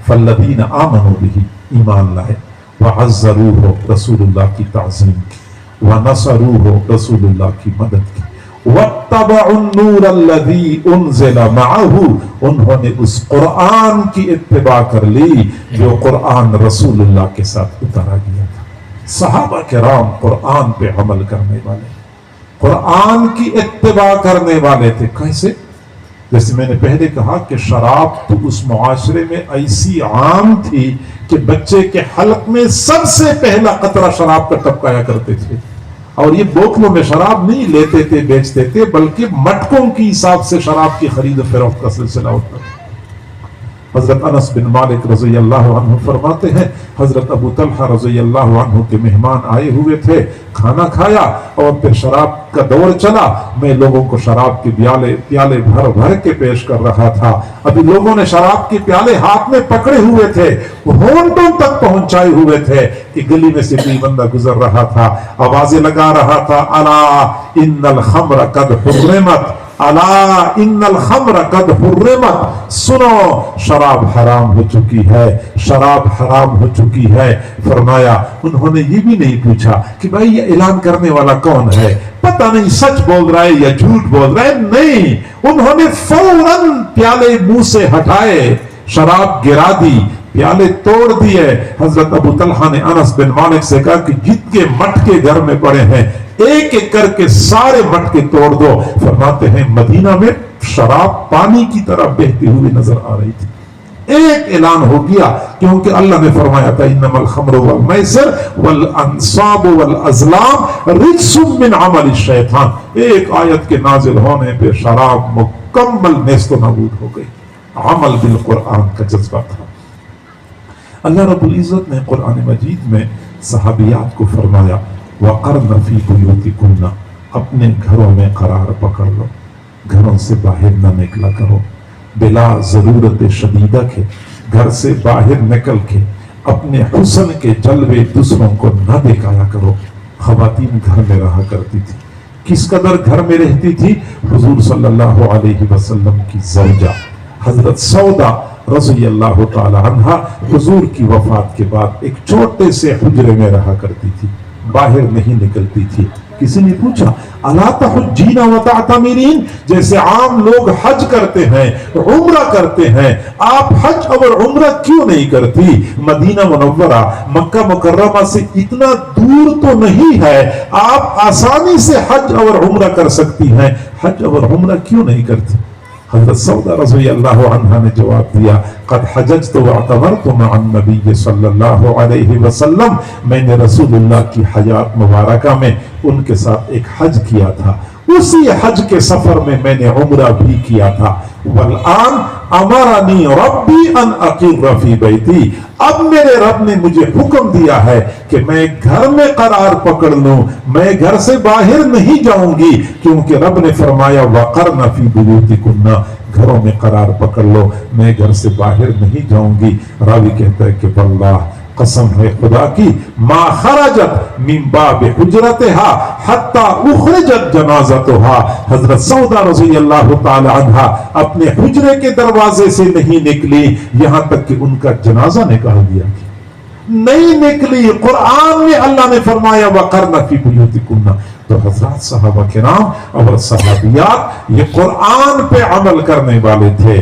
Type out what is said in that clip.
फल्लदीन आमनू बिही, ईमान लाए, वअज़्ज़रूहु, रसूलुल्लाह की ताज़ीम की, वनसरूहु, रसूलुल्लाह की मदद की, वत्तबउन नूर अल्लज़ी उन्ज़िला मअहू, उन्होंने उस कुरान की इत्तिबा कर ली जो कुरान रसूलुल्लाह के साथ उतारा गया था। सहाबा किराम कुरान पे अमल करने वाले, कुरान की इत्तिबा करने वाले थे। कैसे? जैसे मैंने पहले कहा कि शराब तो उस मुआशरे में ऐसी आम थी कि बच्चे के हलक में सबसे पहला कतरा शराब का टपकाया करते थे, और ये बोतलों में शराब नहीं लेते थे बेचते थे, बल्कि मटकों की हिसाब से शराब की खरीद फरोख्त का सिलसिला होता था। हजरत अनस बिन मालिक रज़ी अल्लाह अन्हु फरमाते हैं, हजरत अबू तलहा रज़ी अल्लाह अन्हु के मेहमान आए हुए थे, खाना खाया और फिर शराब का दौर चला। मैं लोगों को शराब के प्याले भर भर के पेश कर रहा था। अभी लोगों ने शराब के प्याले हाथ में पकड़े हुए थे, होंठों तक पहुंचाए हुए थे कि गली में से कोई बंदा गुजर रहा था, आवाजें लगा रहा था, अला इन्नल खम्र कद हुर्रिमत, अला इन्नल खम्र कद हुर्रिमत, सुनो शराब हराम हो चुकी है, शराब हराम हो चुकी है। फरमाया, उन्होंने ये भी नहीं पूछा कि भाई ये ऐलान करने वाला कौन है, पता नहीं सच बोल रहा है या झूठ बोल रहा है। नहीं, उन्होंने फौरन प्याले मुंह से हटाए, शराब गिरा दी, प्याले तोड़ दिए। हजरत अबू तलहा ने अनस बिन मालिक से कहा कि जितने मटके घर में पड़े हैं एक एक करके सारे मटके तोड़ दो। फरमाते हैं मदीना में शराब पानी की तरह बहती हुई नजर आ रही थी। एक ऐलान हो गया, क्योंकि अल्लाह ने फरमाया था इन्नमल खम्रु वल मैसिर वल अंसाब वल अज़लाम रिज्सुम मिन अमल शैतान। एक आयत के नाजिल होने पे शराब मुकम्मल नेस्तो नाबूद हो गई। अमल बिल कुरान का जज्बा था। अल्लाह रब्बुल इज्जत ने कुरान मजीद में सहाबियात को फरमाया, वक़र्न फी बुयूतिकुन्ना, अपने घरों में करार पकड़ लो, घरों से बाहर न निकला करो, बिला जरूरत शदीदा के घर से बाहर निकल के अपने हुस्न के जलवे दूसरों को न दिखाया करो। खवातीन घर में रहा करती थी। किस कदर घर में रहती थी? हुजूर सल्लल्लाहु अलैहि वसल्लम की ज़ौजा हजरत सौदा रज़ी अल्लाह ताला अन्हा हुजूर की वफात के बाद एक छोटे से हुजरे में रहा करती थी, बाहर नहीं निकलती थी। किसी ने पूछा, अला तहुज्जीना व तातमिरीन, जैसे आम लोग हज करते हैं, उम्रा करते हैं, आप हज और उम्रा क्यों नहीं करती? मदीना मुनव्वरा मक्का मुकर्रमा से इतना दूर तो नहीं है, आप आसानी से हज और उम्रा कर सकती हैं, हज और उम्रा क्यों नहीं करती? हज़रत सौदा रज़ी अल्लाह अन्हा ने जवाब दिया, क़द हजजतु व अतमरतु मअन नबी सल्लल्लाहु अलैहि वसल्लम, मैंने रसूलुल्लाह की हयात मुबारका में उनके साथ एक हज किया था, उसी हज के सफर में मैंने उम्रा भी किया था। वल्आन अमरनी रब्बी अन अक़िर फी बैती, अब मेरे रब ने मुझे हुक्म दिया है कि मैं घर में करार पकड़ लूं, मैं घर से बाहर नहीं जाऊंगी, क्योंकि रब ने फरमाया वक़र्न फी बुयूतिकुन्ना, घरों में करार पकड़ लो, मैं घर से बाहर नहीं जाऊंगी। रावी कहता है कि वल्लाह, कसम है खुदा की, मा खरजत मिन बाब हुजरतिहा हत्ता उखरिजत जनाज़तुहा, हजरत सौदा रज़ी अल्लाह ताला अन्हा अपने हुजरे के दरवाजे से नहीं निकली, यहां तक कि उनका जनाजा निकाल दिया गया, नहीं निकली। कुरान में अल्लाह ने फरमाया वक़र्न फी बुयूतिकुन्ना। तो हजरत सहाबा किराम और सहाबियात ये कुरान पे अमल करने वाले थे।